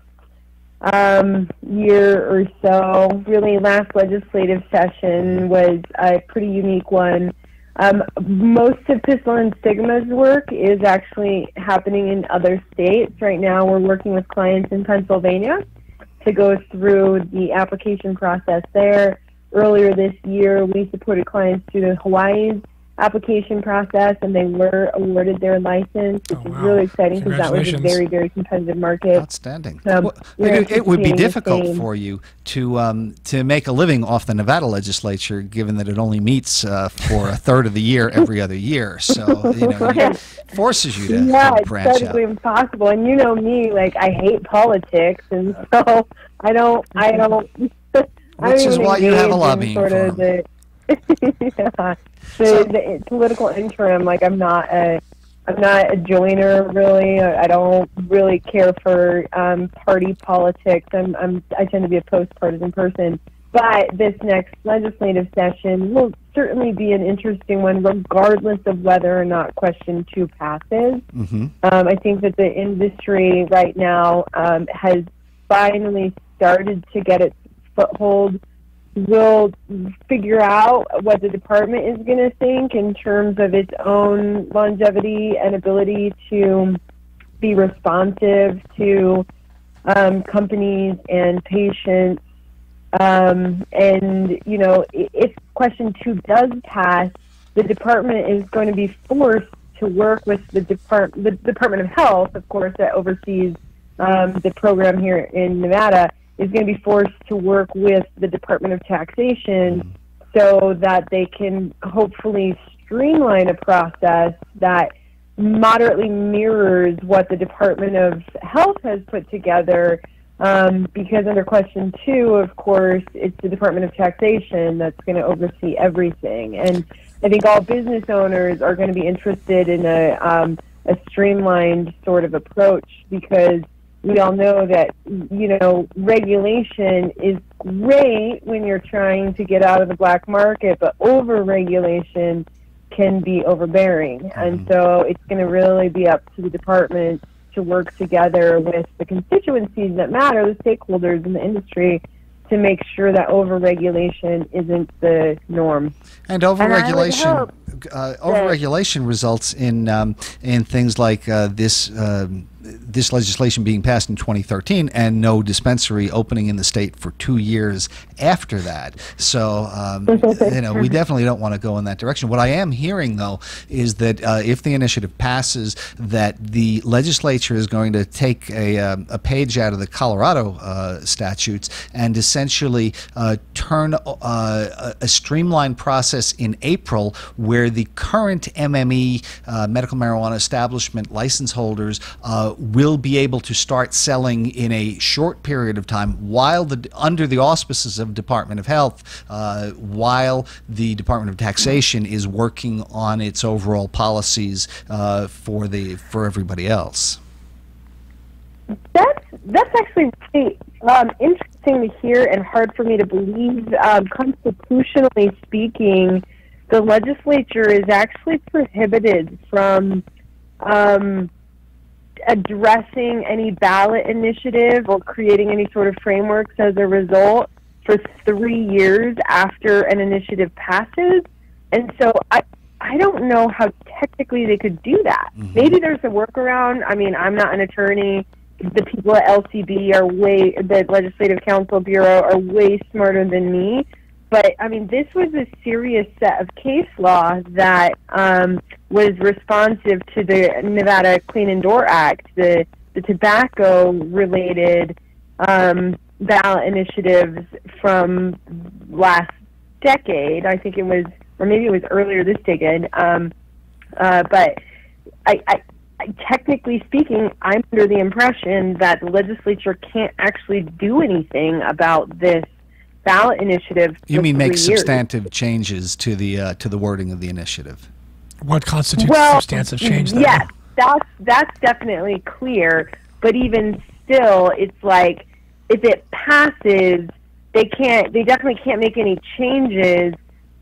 year or so. Really, last legislative session was a pretty unique one. Most of Pistol and Stigma's work is actually happening in other states. Right now we're working with clients in Pennsylvania to go through the application process there. Earlier this year, we supported clients through the Hawaii's application process, and they were awarded their license, which is really exciting because that was a very, very competitive market. Outstanding. It would be difficult for you to make a living off the Nevada legislature, given that it only meets for a third of the year every other year. So it forces you to branch out. It's totally impossible. And you know me, like I hate politics, and so I don't. Which is why you have a lobbying firm. The political interim, like I'm not a joiner really. I don't really care for party politics. I tend to be a post-partisan person. But this next legislative session will certainly be an interesting one, regardless of whether or not Question 2 passes. Mm-hmm. I think that the industry right now has finally started to get its foothold. We'll figure out what the department is going to think in terms of its own longevity and ability to be responsive to companies and patients. And, if Question 2 does pass, the department is going to be forced to work with the Department of Health, of course, that oversees the program here in Nevada, is going to be forced to work with the Department of Taxation so that they can hopefully streamline a process that moderately mirrors what the Department of Health has put together, because under Question 2, of course, it's the Department of Taxation that's going to oversee everything. And I think all business owners are going to be interested in a streamlined sort of approach, because we all know that, regulation is great when you're trying to get out of the black market, but over-regulation can be overbearing. Mm-hmm. And so it's going to really be up to the department to work together with the constituencies that matter, the stakeholders in the industry, to make sure that over-regulation isn't the norm. And over-regulation results in things like this legislation being passed in 2013 and no dispensary opening in the state for 2 years after that. So, we definitely don't want to go in that direction. What I am hearing, though, is that if the initiative passes, that the legislature is going to take a page out of the Colorado statutes and essentially turn a streamlined process in April where the current MME, medical marijuana establishment license holders, will be able to start selling in a short period of time while under the auspices of Department of Health, while the Department of Taxation is working on its overall policies for everybody else. That's actually really interesting to hear and hard for me to believe. Constitutionally speaking, the legislature is actually prohibited from addressing any ballot initiative or creating any sort of frameworks as a result for 3 years after an initiative passes. And so I don't know how technically they could do that. Maybe there's a workaround. I mean, I'm not an attorney. The people at LCB the Legislative Council Bureau are way smarter than me. But, I mean, this was a serious set of case law that was responsive to the Nevada Clean Indoor Act, the tobacco-related ballot initiatives from last decade. I think it was, or maybe it was earlier this decade. But I technically speaking, I'm under the impression that the legislature can't actually do anything about this ballot initiative. You mean make substantive changes to the wording of the initiative? What constitutes substantive change? Though? Yes, that's definitely clear. But even still, it's like if it passes, they definitely can't make any changes.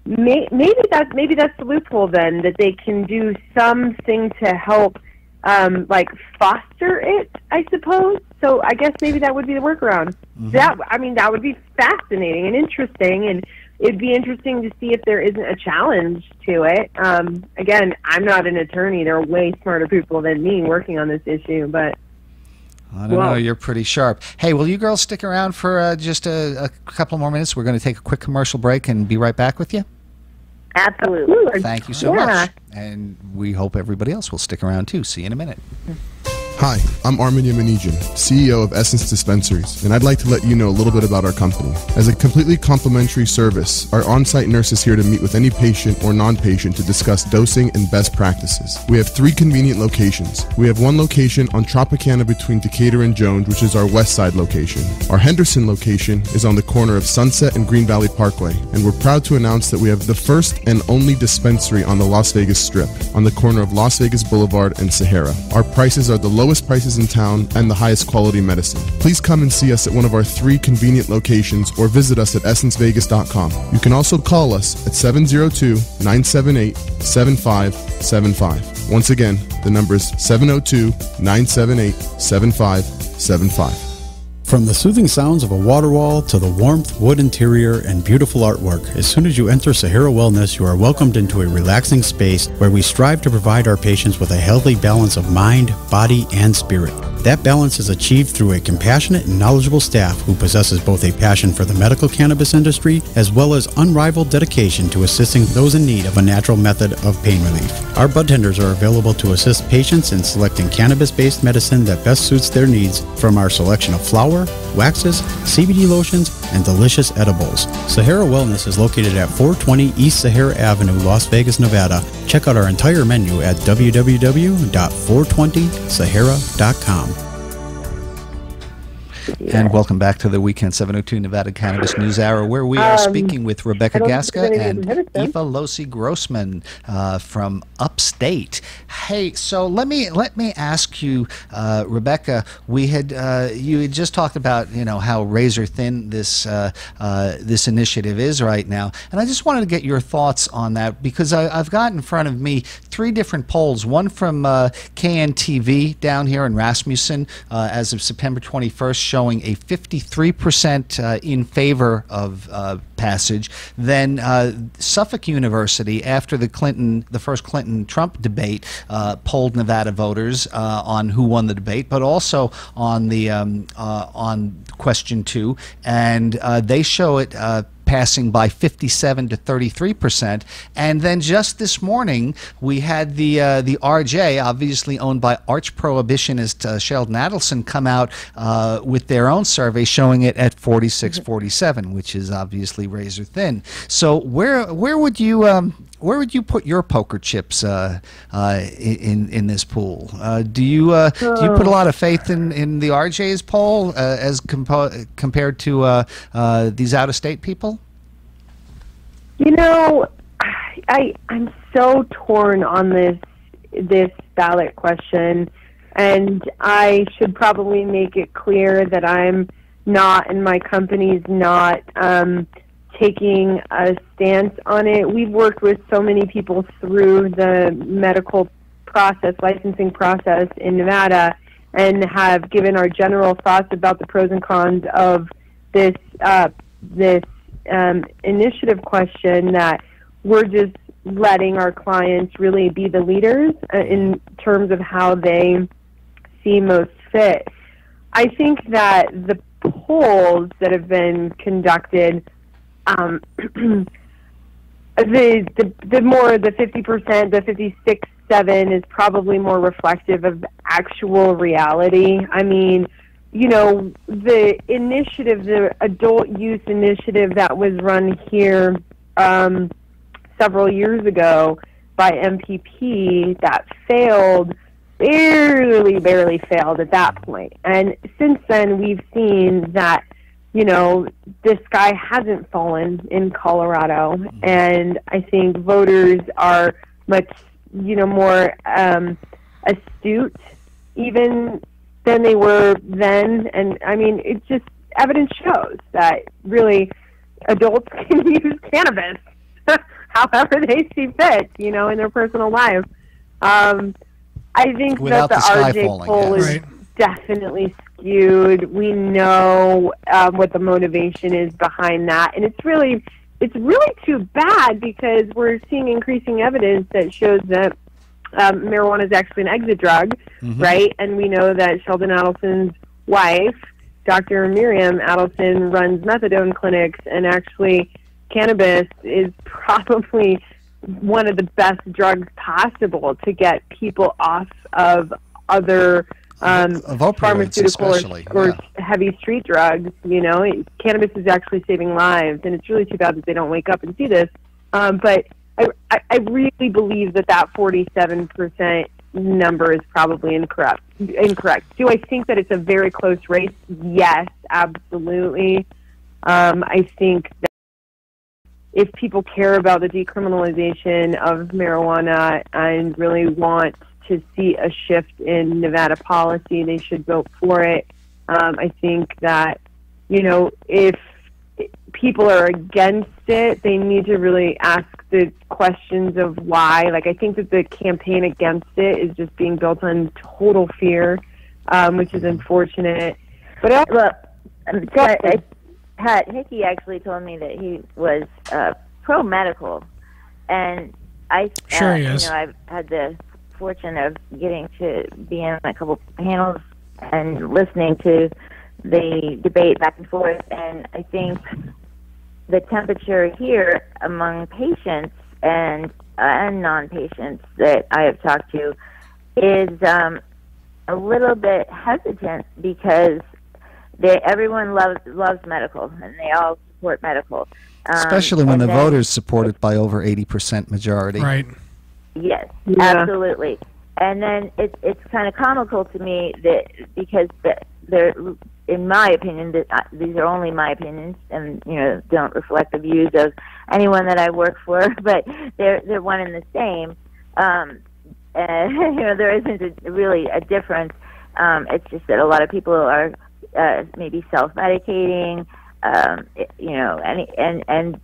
Maybe that's the loophole then, that they can do something to help like foster it, I suppose. So I guess maybe that would be the workaround. That would be fascinating and interesting, and it'd be interesting to see if there isn't a challenge to it. Again, I'm not an attorney. There are way smarter people than me working on this issue, but I don't know. You're pretty sharp. Hey, will you girls stick around for just a couple more minutes? We're going to take a quick commercial break and be right back with you. Absolutely. Thank you so much. And we hope everybody else will stick around too. See you in a minute. Hi, I'm Armin Yamanijan, CEO of Essence Dispensaries, and I'd like to let you know a little bit about our company. As a completely complimentary service, our on-site nurse is here to meet with any patient or non-patient to discuss dosing and best practices. We have 3 convenient locations. We have 1 location on Tropicana between Decatur and Jones, which is our west side location. Our Henderson location is on the corner of Sunset and Green Valley Parkway, and we're proud to announce that we have the first and only dispensary on the Las Vegas Strip, on the corner of Las Vegas Boulevard and Sahara. Our prices are the lowest prices in town and the highest quality medicine. Please come and see us at one of our 3 convenient locations or visit us at EssenceVegas.com. You can also call us at 702-978-7575. Once again, the number is 702-978-7575. From the soothing sounds of a water wall to the warmth, wood interior, and beautiful artwork, as soon as you enter Sahara Wellness, you are welcomed into a relaxing space where we strive to provide our patients with a healthy balance of mind, body, and spirit. That balance is achieved through a compassionate and knowledgeable staff who possesses both a passion for the medical cannabis industry as well as unrivaled dedication to assisting those in need of a natural method of pain relief. Our bud tenders are available to assist patients in selecting cannabis-based medicine that best suits their needs from our selection of flower, waxes, CBD lotions, and delicious edibles. Sahara Wellness is located at 420 East Sahara Avenue, Las Vegas, Nevada. Check out our entire menu at www.420sahara.com. And welcome back to the Weekend 702 Nevada Cannabis News Hour, where we are speaking with Rebecca Gasca and Eva Losi Grossman from upstate. Hey, so let me ask you, Rebecca. You had just talked about how razor thin this initiative is right now, and I just wanted to get your thoughts on that because I've got in front of me 3 different polls. One from KNTV down here in Rasmussen as of September 21st. Showing a 53% in favor of passage. Then Suffolk University, after the first Clinton-Trump debate, polled Nevada voters on who won the debate, but also on the on question 2, and they show it passing by 57 to 33%. And then just this morning, we had the RJ, obviously owned by arch prohibitionist Sheldon Adelson, come out with their own survey showing it at 46-47, which is obviously razor thin. So where would you put your poker chips in this pool? Do you put a lot of faith in the RJ's poll as compared to these out-of-state people? I'm so torn on this ballot question, and I should probably make it clear that I'm not, and my company's not, taking a stance on it. We've worked with so many people through the medical process, licensing process in Nevada, and have given our general thoughts about the pros and cons of this initiative question, that we're just letting our clients really be the leaders in terms of how they see most fit. I think that the polls that have been conducted, the 50%, the 56.7 is probably more reflective of actual reality. I mean, you know, the initiative, the adult use initiative that was run here several years ago by MPP, that failed, barely failed at that point. And since then, we've seen that, you know, the sky hasn't fallen in Colorado. And I think voters are much, you know, more astute even than they were then. And I mean, it just, evidence shows that really adults can use cannabis however they see fit, you know, in their personal life. I think Without that the RJ falling, poll yes. is definitely skewed. We know what the motivation is behind that, and it's really too bad, because we're seeing increasing evidence that shows that marijuana is actually an exit drug, right? And we know that Sheldon Adelson's wife, Dr. Miriam Adelson, runs methadone clinics, and actually cannabis is probably one of the best drugs possible to get people off of other pharmaceutical or heavy street drugs. You know, cannabis is actually saving lives, and it's really too bad that they don't wake up and see this. But I really believe that 47% number is probably incorrect. Do I think that it's a very close race? Yes, absolutely. I think that if people care about the decriminalization of marijuana and really want to see a shift in Nevada policy, they should vote for it. I think that, you know, if people are against it, they need to really ask the questions of why. Like, I think that the campaign against it is just being built on total fear, which is unfortunate. But Pat Hickey actually told me that he was pro-medical, and I sure he is. You know, I've had the fortune of getting to be in a couple panels and listening to the debate back and forth, and I think the temperature here among patients and non-patients that I have talked to is a little bit hesitant, because everyone loves medical, and they all support medical. Especially when the voters support it by over 80% majority. Right. Yes, absolutely. And then it's kind of comical to me that, because they're, in my opinion, these are only my opinions, and you know, don't reflect the views of anyone that I work for, but they're one and the same. You know, there isn't really a difference. It's just that a lot of people are maybe self-medicating, you know, and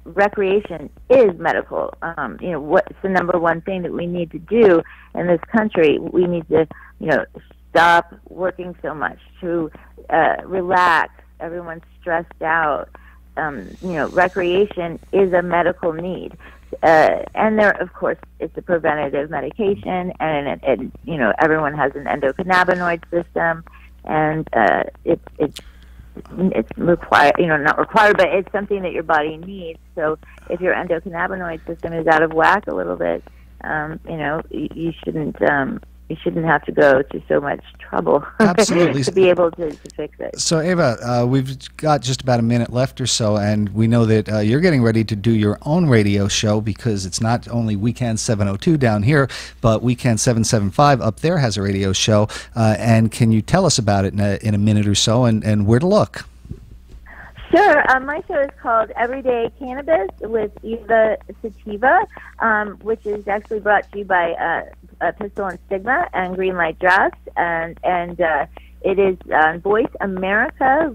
recreation is medical. You know, what's the number one thing that we need to do in this country? We need to, you know, stop working so much, to relax. Everyone's stressed out. You know, recreation is a medical need. And there, of course, it's a preventative medication, and you know, everyone has an endocannabinoid system, and it's required, you know, not required, but it's something that your body needs. So if your endocannabinoid system is out of whack a little bit, you know, you shouldn't have to go to so much trouble Absolutely. to be able to fix it. So, Ava, we've got just about a minute left or so, and we know that you're getting ready to do your own radio show, because it's not only Weekend 702 down here, but Weekend 775 up there has a radio show. And can you tell us about it in a minute or so, and where to look? Sure. My show is called Everyday Cannabis with Eva Sativa, which is actually brought to you by Pistol and Stigma and Greenlight Drafts, and it is on Voice America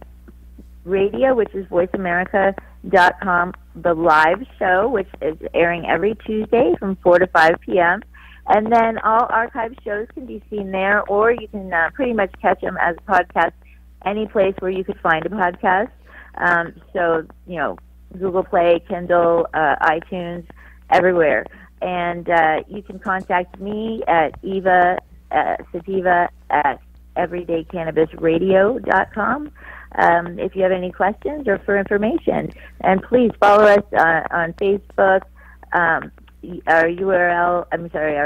Radio, which is Voice America WWDBTV.com, the live show, which is airing every Tuesday from 4 to 5 p.m. And then all archived shows can be seen there, or you can pretty much catch them as a podcast any place where you could find a podcast. So, Google Play, Kindle, iTunes, everywhere. And you can contact me at Eva Sativa at everydaycannabisradio.com if you have any questions or for information. And please follow us on Facebook. Our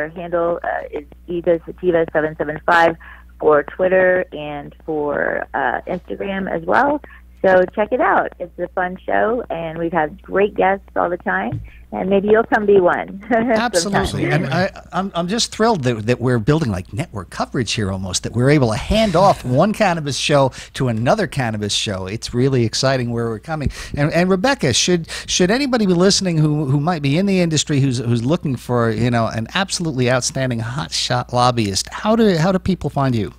handle is Eva Sativa 775 for Twitter and for Instagram as well. So check it out. It's a fun show, and we've had great guests all the time, and maybe you'll come be one. Absolutely. And I'm just thrilled that we're building like network coverage here almost, that we're able to hand off one cannabis show to another cannabis show. It's really exciting where we're coming. And Rebecca, should anybody be listening who might be in the industry who's looking for, an absolutely outstanding hotshot lobbyist, how do people find you?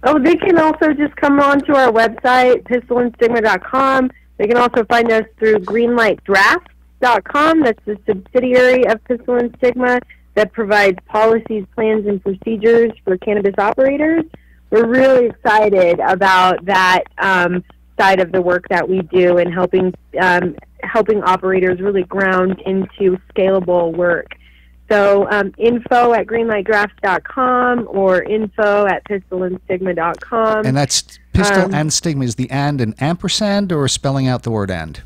Oh, they can also just come on to our website, pistolandstigma.com. They can also find us through greenlightdraft.com. That's a subsidiary of Pistol and Stigma that provides policies, plans, and procedures for cannabis operators. We're really excited about that side of the work that we do and helping operators really ground into scalable work. So info at greenlightdraft.com or info at pistolandstigma.com. And that's Pistol and Stigma. Is the and ampersand or spelling out the word and?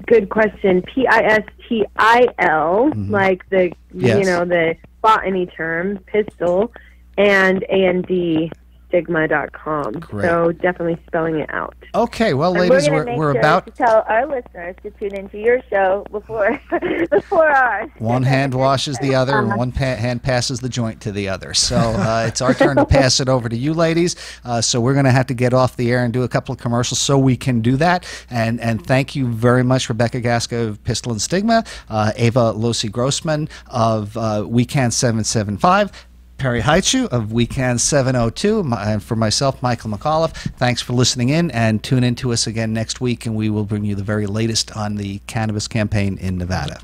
Good question. PISTIL, like the the botany term, pistol, and AND stigma.com. Great. So definitely spelling it out. Okay, well, And ladies, we're about to tell our listeners to tune into your show before ours. One hand washes the other, and one hand passes the joint to the other. So it's our turn to pass it over to you, ladies. So we're going to have to get off the air and do a couple of commercials so we can do that. And thank you very much, Rebecca Gasca of Pistol and Stigma, Ava Losi-Grossman of Weekend 775. Perry Heichu of Weekend 702, and for myself, Michael McAuliffe. Thanks for listening in, and tune in to us again next week, and we will bring you the very latest on the cannabis campaign in Nevada.